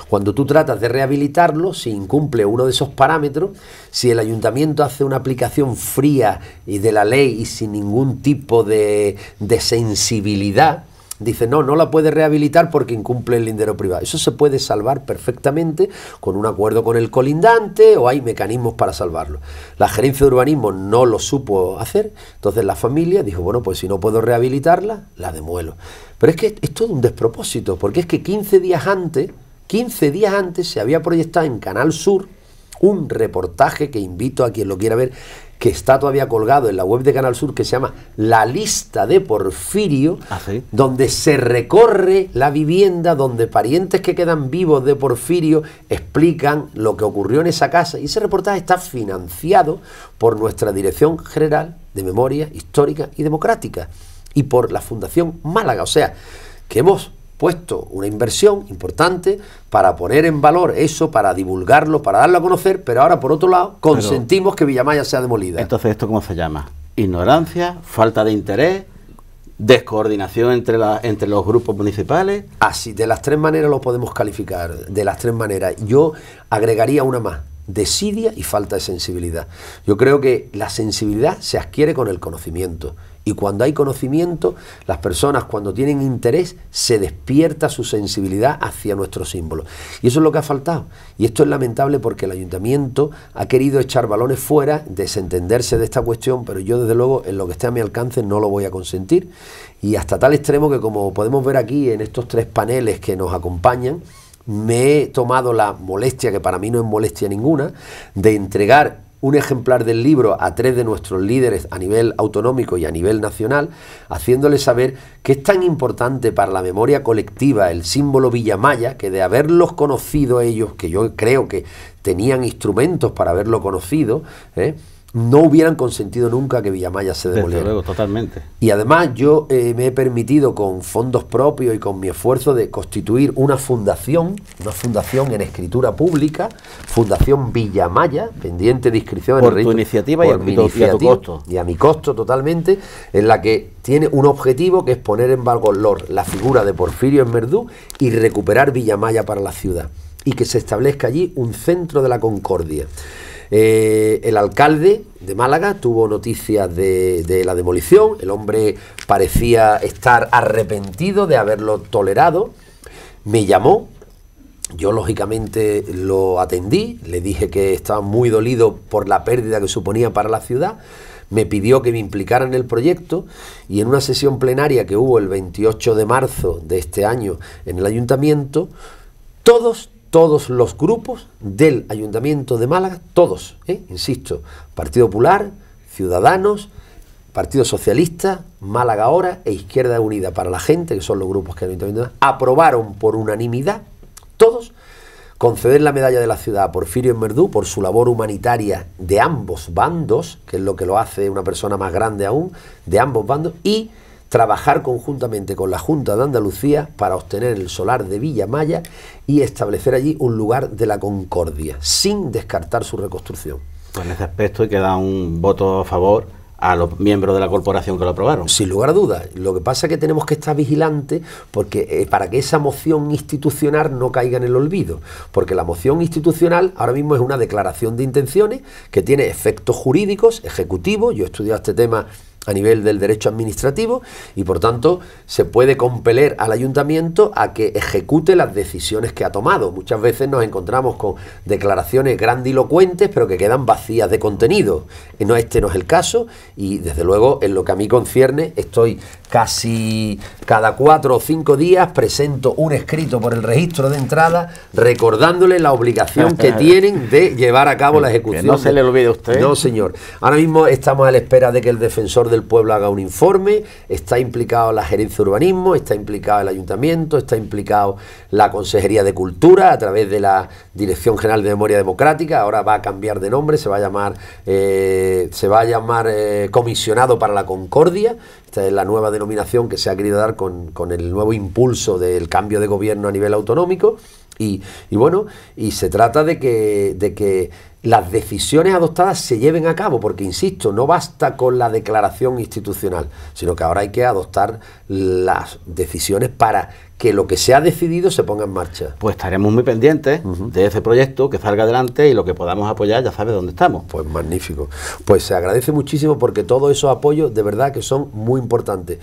[SPEAKER 2] Cuando tú tratas de rehabilitarlo, si incumple uno de esos parámetros, si el ayuntamiento hace una aplicación fría y de la ley y sin ningún tipo de sensibilidad, dice, no la puede rehabilitar porque incumple el lindero privado. Eso se puede salvar perfectamente con un acuerdo con el colindante, o hay mecanismos para salvarlo. La gerencia de urbanismo no lo supo hacer, entonces la familia dijo, bueno, pues si no puedo rehabilitarla, la demuelo. Pero es que es todo un despropósito, porque es que 15 días antes se había proyectado en Canal Sur un reportaje que invito a quien lo quiera ver, que está todavía colgado en la web de Canal Sur, que se llama La lista de Porfirio,
[SPEAKER 1] ¿sí?
[SPEAKER 2] Donde se recorre la vivienda, donde parientes que quedan vivos de Porfirio explican lo que ocurrió en esa casa, y ese reportaje está financiado por nuestra Dirección General de Memoria Histórica y Democrática y por la Fundación Málaga. O sea, que hemos puesto una inversión importante para poner en valor eso, para divulgarlo, para darlo a conocer, pero ahora, por otro lado, consentimos que Villamaya sea demolida.
[SPEAKER 1] Entonces, ¿esto cómo se llama? Ignorancia, falta de interés, descoordinación entre los grupos municipales.
[SPEAKER 2] Así, de las tres maneras lo podemos calificar, de las tres maneras. Yo agregaría una más: desidia y falta de sensibilidad. Yo creo que la sensibilidad se adquiere con el conocimiento. Y cuando hay conocimiento, las personas, cuando tienen interés, se despierta su sensibilidad hacia nuestros símbolos. Y eso es lo que ha faltado. Y esto es lamentable porque el ayuntamiento ha querido echar balones fuera, desentenderse de esta cuestión, pero yo, desde luego, en lo que esté a mi alcance, no lo voy a consentir. Y hasta tal extremo que, como podemos ver aquí en estos tres paneles que nos acompañan, me he tomado la molestia, que para mí no es molestia ninguna, de entregar un ejemplar del libro a 3 de nuestros líderes a nivel autonómico y a nivel nacional, haciéndoles saber que es tan importante para la memoria colectiva el símbolo Villamaya, que de haberlos conocido ellos, que yo creo que tenían instrumentos para haberlo conocido, no hubieran consentido nunca que Villamaya se demoliera.
[SPEAKER 1] Desde luego, totalmente.
[SPEAKER 2] Y además yo me he permitido, con fondos propios y con mi esfuerzo, de constituir una fundación en escritura pública, Fundación Villamaya, pendiente de inscripción en el registro.
[SPEAKER 1] Por tu iniciativa y a tu costo.
[SPEAKER 2] Y a mi costo totalmente, en la que tiene un objetivo, que es poner en valor la figura de Porfirio Enmerdú y recuperar Villamaya para la ciudad. Y que se establezca allí un centro de la concordia. El alcalde de Málaga tuvo noticias de la demolición. El hombre parecía estar arrepentido de haberlo tolerado. Me llamó, yo lógicamente lo atendí, le dije que estaba muy dolido por la pérdida que suponía para la ciudad. Me pidió que me implicara en el proyecto, y en una sesión plenaria que hubo el 28 de marzo de este año en el ayuntamiento, todos los grupos del Ayuntamiento de Málaga, todos, insisto, Partido Popular, Ciudadanos, Partido Socialista, Málaga Ahora e Izquierda Unida para la Gente, que son los grupos que el Ayuntamiento de Málaga, aprobaron por unanimidad, todos, conceder la medalla de la ciudad a Porfirio Enmerdú por su labor humanitaria de ambos bandos, que es lo que lo hace una persona más grande aún, de ambos bandos, y trabajar conjuntamente con la Junta de Andalucía para obtener el solar de Villamaya y establecer allí un lugar de la concordia, sin descartar su reconstrucción.
[SPEAKER 1] Pues en ese aspecto hay que dar un voto a favor a los miembros de la corporación que lo aprobaron.
[SPEAKER 2] Sin lugar a dudas. Lo que pasa es que tenemos que estar vigilantes porque para que esa moción institucional no caiga en el olvido. Porque la moción institucional ahora mismo es una declaración de intenciones que tiene efectos jurídicos, ejecutivos. Yo he estudiado este tema a nivel del derecho administrativo y por tanto se puede compeler al ayuntamiento a que ejecute las decisiones que ha tomado. Muchas veces nos encontramos con declaraciones grandilocuentes pero que quedan vacías de contenido. Este no es el caso y desde luego en lo que a mí concierne estoy casi cada 4 o 5 días presento un escrito por el registro de entrada recordándole la obligación que tienen de llevar a cabo la ejecución.
[SPEAKER 1] Que no se le olvide a usted.
[SPEAKER 2] No, señor. Ahora mismo estamos a la espera de que el defensor del pueblo haga un informe, está implicado la gerencia de urbanismo, está implicado el ayuntamiento, está implicado la Consejería de Cultura a través de la Dirección General de Memoria Democrática, ahora va a cambiar de nombre, se va a llamar Comisionado para la Concordia. Esta es la nueva denominación que se ha querido dar con el nuevo impulso del cambio de gobierno a nivel autonómico y bueno, y se trata de que las decisiones adoptadas se lleven a cabo, porque insisto, no basta con la declaración institucional, sino que ahora hay que adoptar las decisiones para que lo que se ha decidido se ponga en marcha.
[SPEAKER 1] Pues estaremos muy pendientes de ese proyecto, que salga adelante y lo que podamos apoyar, ya sabes dónde estamos.
[SPEAKER 2] Pues magnífico. Pues se agradece muchísimo porque todos esos apoyos de verdad que son muy importantes.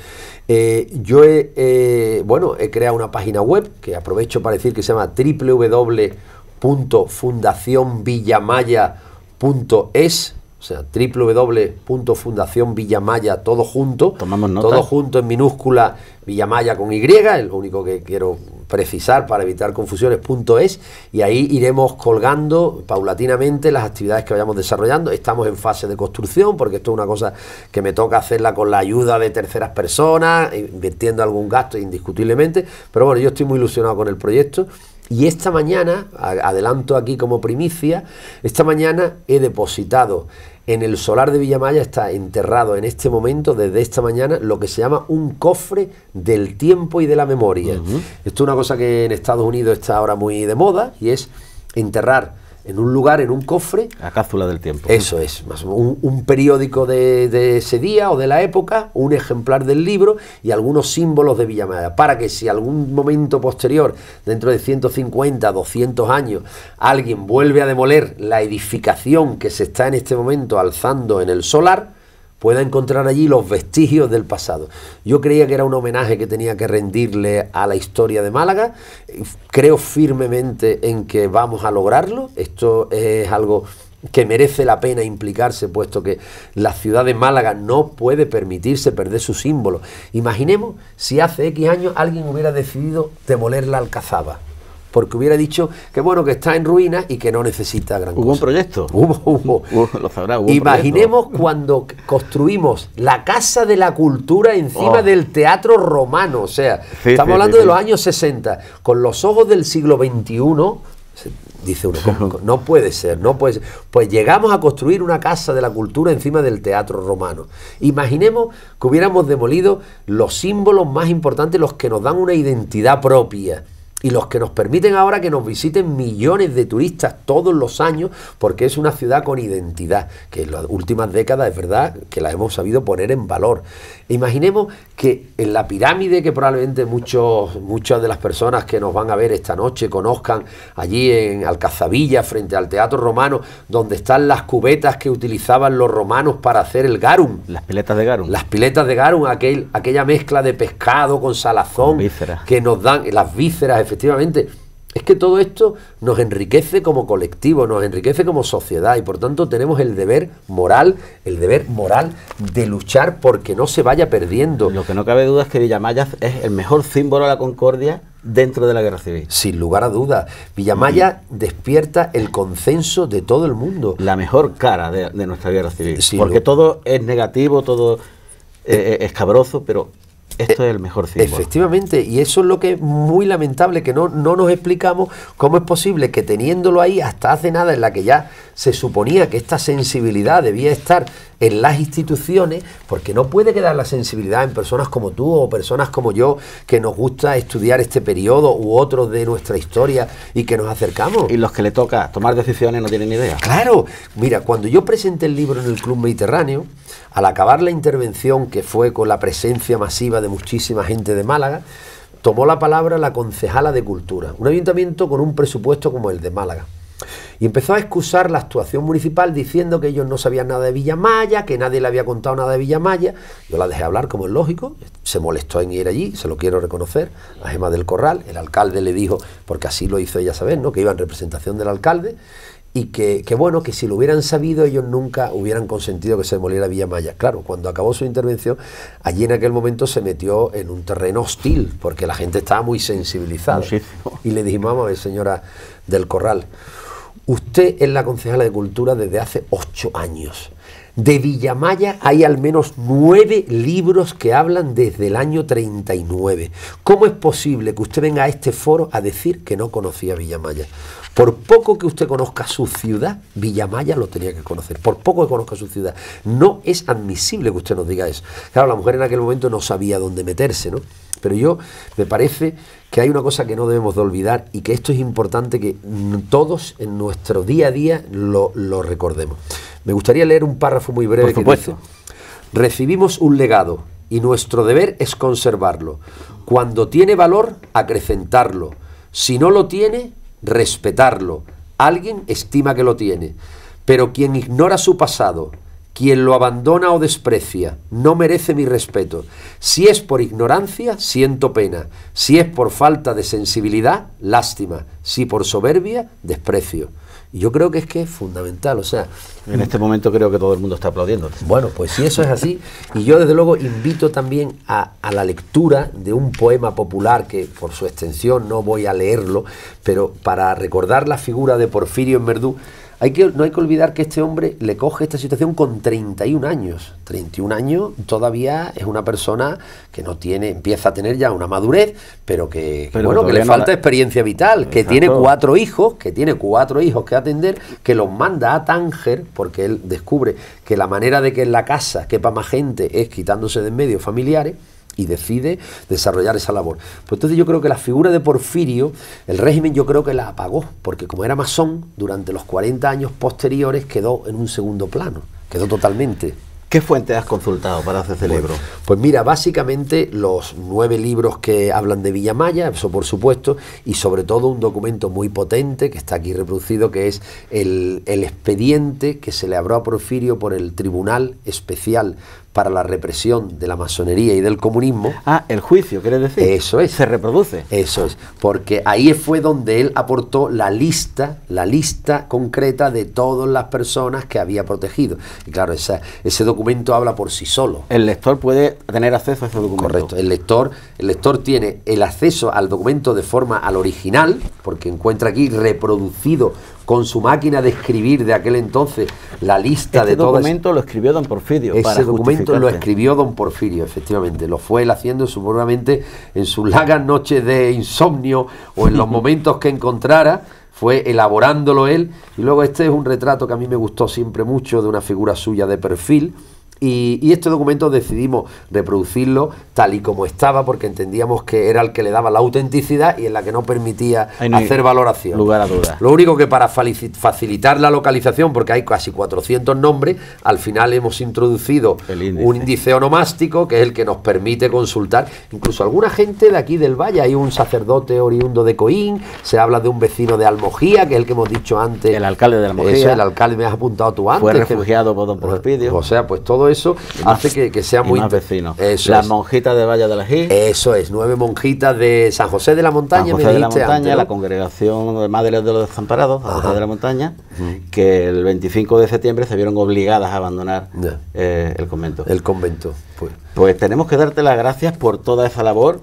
[SPEAKER 2] Yo he creado una página web que aprovecho para decir que se llama www.fundacionvillamaya.es, o sea, www.fundacionvillamaya, todo junto.
[SPEAKER 1] Tomamos nota.
[SPEAKER 2] Todo junto en minúscula, Villamaya con Y, es lo único que quiero precisar para evitar confusiones, .es, y ahí iremos colgando paulatinamente las actividades que vayamos desarrollando. Estamos en fase de construcción, porque esto es una cosa que me toca hacerla con la ayuda de terceras personas, invirtiendo algún gasto indiscutiblemente, pero bueno, yo estoy muy ilusionado con el proyecto. Y esta mañana, adelanto aquí como primicia, esta mañana he depositado en el solar de Villamaya, está enterrado en este momento, desde esta mañana, lo que se llama un cofre del tiempo y de la memoria. Esto es una cosa que en Estados Unidos está ahora muy de moda, y es enterrar en un lugar, en un cofre,
[SPEAKER 1] la cápsula del tiempo.
[SPEAKER 2] Eso es, más o menos un periódico de ese día o de la época, un ejemplar del libro y algunos símbolos de Villamaya, para que si algún momento posterior, dentro de 150, 200 años, alguien vuelve a demoler la edificación que se está en este momento alzando en el solar, pueda encontrar allí los vestigios del pasado. Yo creía que era un homenaje que tenía que rendirle a la historia de Málaga. Creo firmemente en que vamos a lograrlo. Esto es algo que merece la pena implicarse, puesto que la ciudad de Málaga no puede permitirse perder su símbolo. Imaginemos si hace X años alguien hubiera decidido demoler la Alcazaba, porque hubiera dicho que bueno, que está en ruinas y que no necesita gran cosa.
[SPEAKER 1] ¿Hubo un proyecto?
[SPEAKER 2] Hubo.
[SPEAKER 1] Lo sabrá, hubo
[SPEAKER 2] Imaginemos cuando construimos la Casa de la Cultura encima del Teatro Romano, o sea, estamos hablando de los años 60, con los ojos del siglo XXI, dice uno, no puede ser, no puede ser. Pues llegamos a construir una Casa de la Cultura encima del Teatro Romano. Imaginemos que hubiéramos demolido los símbolos más importantes, los que nos dan una identidad propia, y los que nos permiten ahora que nos visiten millones de turistas todos los años, porque es una ciudad con identidad, que en las últimas décadas es verdad que la hemos sabido poner en valor. Imaginemos que en la pirámide, que probablemente muchas de las personas que nos van a ver esta noche conozcan, allí en Alcazabilla, frente al Teatro Romano, donde están las cubetas que utilizaban los romanos para hacer el garum.
[SPEAKER 1] Las piletas de garum.
[SPEAKER 2] Las piletas de garum, aquella mezcla de pescado con salazón, que nos dan las vísceras, efectivamente. Es que todo esto nos enriquece como colectivo, nos enriquece como sociedad, y por tanto tenemos el deber moral de luchar porque no se vaya perdiendo.
[SPEAKER 1] Lo que no cabe duda es que Villamaya es el mejor símbolo de la concordia dentro de la guerra civil.
[SPEAKER 2] Sin lugar a dudas. Villamaya despierta el consenso de todo el mundo.
[SPEAKER 1] La mejor cara de nuestra guerra civil. Porque todo es negativo, todo es escabroso, pero esto es el mejor símbolo.
[SPEAKER 2] Efectivamente, y eso es lo que es muy lamentable, que no nos explicamos cómo es posible que teniéndolo ahí hasta hace nada, en la que ya se suponía que esta sensibilidad debía estar en las instituciones, porque no puede quedar la sensibilidad en personas como tú o personas como yo, que nos gusta estudiar este periodo u otros de nuestra historia y que nos acercamos.
[SPEAKER 1] Y los que le toca tomar decisiones no tienen ni idea.
[SPEAKER 2] Claro, mira, cuando yo presenté el libro en el Club Mediterráneo, al acabar la intervención, que fue con la presencia masiva de muchísima gente de Málaga, tomó la palabra la concejala de Cultura, un ayuntamiento con un presupuesto como el de Málaga. Y empezó a excusar la actuación municipal diciendo que ellos no sabían nada de Villamaya, que nadie le había contado nada de Villamaya. Yo la dejé hablar, como es lógico, se molestó en ir allí, se lo quiero reconocer, a Gemma del Corral. El alcalde le dijo, porque así lo hizo ella saber, ¿no?, que iba en representación del alcalde, y que bueno, que si lo hubieran sabido ellos nunca hubieran consentido que se demoliera Villamaya. Claro, cuando acabó su intervención, allí en aquel momento se metió en un terreno hostil, porque la gente estaba muy sensibilizada. Muchísimo. Y le dijimos, vamos a ver, señora del Corral, usted es la concejala de Cultura desde hace 8 años. De Villamaya hay al menos 9 libros que hablan desde el año 39. ¿Cómo es posible que usted venga a este foro a decir que no conocía Villamaya? Por poco que usted conozca su ciudad, Villamaya lo tenía que conocer. Por poco que conozca su ciudad. No es admisible que usted nos diga eso. Claro, la mujer en aquel momento no sabía dónde meterse, ¿no? Pero me parece que hay una cosa que no debemos de olvidar, y que esto es importante que todos en nuestro día a día lo recordemos. Me gustaría leer un párrafo muy breve que dice: recibimos un legado y nuestro deber es conservarlo. Cuando tiene valor, acrecentarlo. Si no lo tiene, respetarlo. Alguien estima que lo tiene, pero quien ignora su pasado, quien lo abandona o desprecia, no merece mi respeto. Si es por ignorancia, siento pena. Si es por falta de sensibilidad, lástima. Si por soberbia, desprecio. Y yo creo que es fundamental, o sea...
[SPEAKER 1] En este momento creo que todo el mundo está aplaudiendo.
[SPEAKER 2] Bueno, pues si eso es así, y yo desde luego invito también a la lectura de un poema popular que por su extensión no voy a leerlo, pero para recordar la figura de Porfirio en Verdú, no hay que olvidar que este hombre le coge esta situación con 31 años. 31 años todavía es una persona que no tiene, empieza a tener ya una madurez, pero que le falta experiencia vital, que tiene 4 hijos, que atender, que los manda a Tánger, porque él descubre que la manera de que en la casa quepa más gente es quitándose de en medio familiares, y decide desarrollar esa labor. Pues entonces yo creo que la figura de Porfirio, el régimen yo creo que la apagó, porque como era masón, durante los 40 años posteriores quedó en un segundo plano, quedó totalmente.
[SPEAKER 1] ¿Qué fuentes has consultado para hacer este libro?
[SPEAKER 2] Pues mira, básicamente los 9 libros que hablan de Villamaya, eso por supuesto, y sobre todo un documento muy potente que está aquí reproducido, que es el expediente que se le abrió a Porfirio por el Tribunal Especial para la Represión de la Masonería y del Comunismo.
[SPEAKER 1] Ah, el juicio, ¿quieres decir?
[SPEAKER 2] Eso es.
[SPEAKER 1] Se reproduce.
[SPEAKER 2] Eso es, porque ahí fue donde él aportó la lista concreta de todas las personas que había protegido. Y claro, ese documento habla por sí solo.
[SPEAKER 1] El lector puede tener acceso a ese documento.
[SPEAKER 2] Correcto, el lector tiene el acceso al documento de forma al original, porque encuentra aquí reproducido con su máquina de escribir de aquel entonces la lista de todas.
[SPEAKER 1] Ese documento lo escribió don Porfirio.
[SPEAKER 2] Ese documento lo escribió don Porfirio, efectivamente. Lo fue él haciendo seguramente en sus largas noches de insomnio o en los momentos que encontrara, fue elaborándolo él. Y luego este es un retrato que a mí me gustó siempre mucho de una figura suya de perfil. Y este documento decidimos reproducirlo tal y como estaba, porque entendíamos que era el que le daba la autenticidad y en la que no permitía hacer valoración.
[SPEAKER 1] Lugar a dudas.
[SPEAKER 2] Lo único que para facilitar la localización, porque hay casi 400 nombres, al final hemos introducido un índice onomástico, que es el que nos permite consultar. Incluso alguna gente de aquí del Valle, hay un sacerdote oriundo de Coín, se habla de un vecino de Almojía, que es el que hemos dicho antes.
[SPEAKER 1] El alcalde de Almojía.
[SPEAKER 2] Eso, el alcalde, me has apuntado tú antes.
[SPEAKER 1] Fue refugiado por don Porfirio.
[SPEAKER 2] O sea, pues todo eso hace que sea muy...
[SPEAKER 1] más vecinos. Las monjitas de Valle de la Gil.
[SPEAKER 2] Eso es, 9 monjitas de San José de la Montaña.
[SPEAKER 1] San José de la Montaña, antes, ¿no? La congregación de Madres de los Desamparados, San José de la Montaña, que el 25 de septiembre se vieron obligadas a abandonar el convento.
[SPEAKER 2] El convento,
[SPEAKER 1] pues tenemos que darte las gracias por toda esa labor,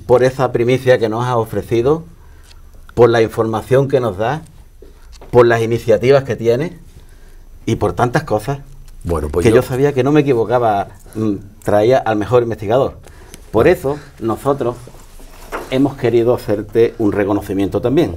[SPEAKER 1] por esa primicia que nos has ofrecido, por la información que nos das, por las iniciativas que tienes y por tantas cosas.
[SPEAKER 2] Bueno, pues
[SPEAKER 1] yo sabía que no me equivocaba, traía al mejor investigador. Por eso nosotros hemos querido hacerte un reconocimiento también.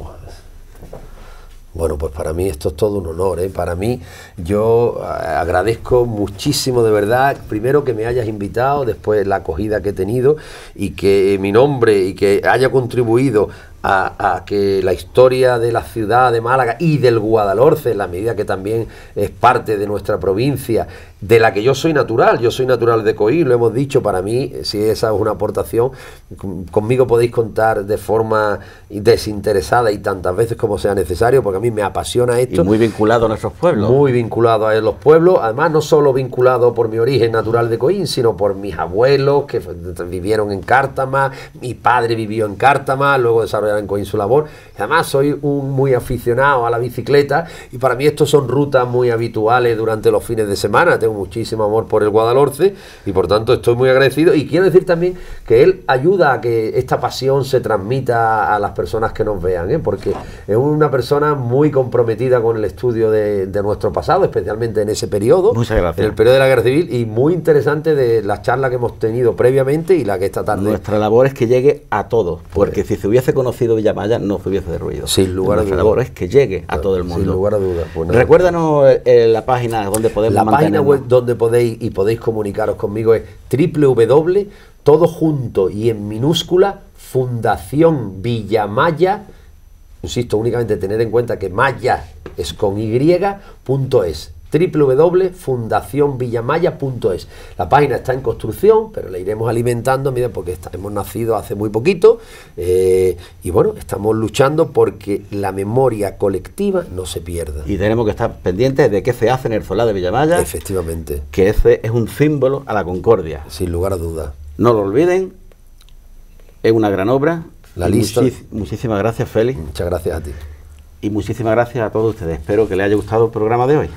[SPEAKER 2] Bueno, pues para mí esto es todo un honor, ¿eh? Para mí, yo agradezco muchísimo, de verdad, primero que me hayas invitado, después la acogida que he tenido y que mi nombre y que haya contribuido a que la historia de la ciudad de Málaga y del Guadalhorce, en la medida que también es parte de nuestra provincia, de la que yo soy natural de Coín, lo hemos dicho, para mí, si esa es una aportación, conmigo podéis contar de forma desinteresada y tantas veces como sea necesario, porque a mí me apasiona esto.
[SPEAKER 1] Y muy vinculado a nuestros pueblos.
[SPEAKER 2] Muy vinculado a los pueblos, además no solo vinculado por mi origen natural de Coín, sino por mis abuelos que vivieron en Cártama, mi padre vivió en Cártama, luego desarrollaron en Coín su labor. Además soy muy aficionado a la bicicleta y para mí estos son rutas muy habituales durante los fines de semana. Tengo muchísimo amor por el Guadalhorce y por tanto estoy muy agradecido, y quiero decir también que él ayuda a que esta pasión se transmita a las personas que nos vean, porque es una persona muy comprometida con el estudio de nuestro pasado, especialmente en ese periodo.
[SPEAKER 1] Muchas gracias.
[SPEAKER 2] En el periodo de la Guerra Civil, y muy interesante de las charlas que hemos tenido previamente y la que esta tarde.
[SPEAKER 1] Nuestra labor es que llegue a todos, porque si se hubiese conocido Villamaya no se hubiese derruido.
[SPEAKER 2] Sin lugar a dudas.
[SPEAKER 1] Nuestra labor es que llegue a todo el mundo.
[SPEAKER 2] Sin lugar a dudas. Pues
[SPEAKER 1] recuérdanos la página donde podemos
[SPEAKER 2] La página web donde podéis comunicaros conmigo es www, todo junto y en minúscula, Fundación Villamaya, insisto, únicamente tener en cuenta que Maya es con y.es, www.fundacionvillamaya.es. La página está en construcción, pero la iremos alimentando, mira, porque hemos nacido hace muy poquito, y bueno, estamos luchando porque la memoria colectiva no se pierda.
[SPEAKER 1] Y tenemos que estar pendientes de qué se hace en el solar de Villamaya.
[SPEAKER 2] Efectivamente.
[SPEAKER 1] Que ese es un símbolo a la concordia.
[SPEAKER 2] Sin lugar a dudas.
[SPEAKER 1] No lo olviden, es una gran obra.
[SPEAKER 2] La lista.
[SPEAKER 1] Muchísimas gracias, Félix.
[SPEAKER 2] Muchas gracias a ti.
[SPEAKER 1] Y muchísimas gracias a todos ustedes. Espero que les haya gustado el programa de hoy.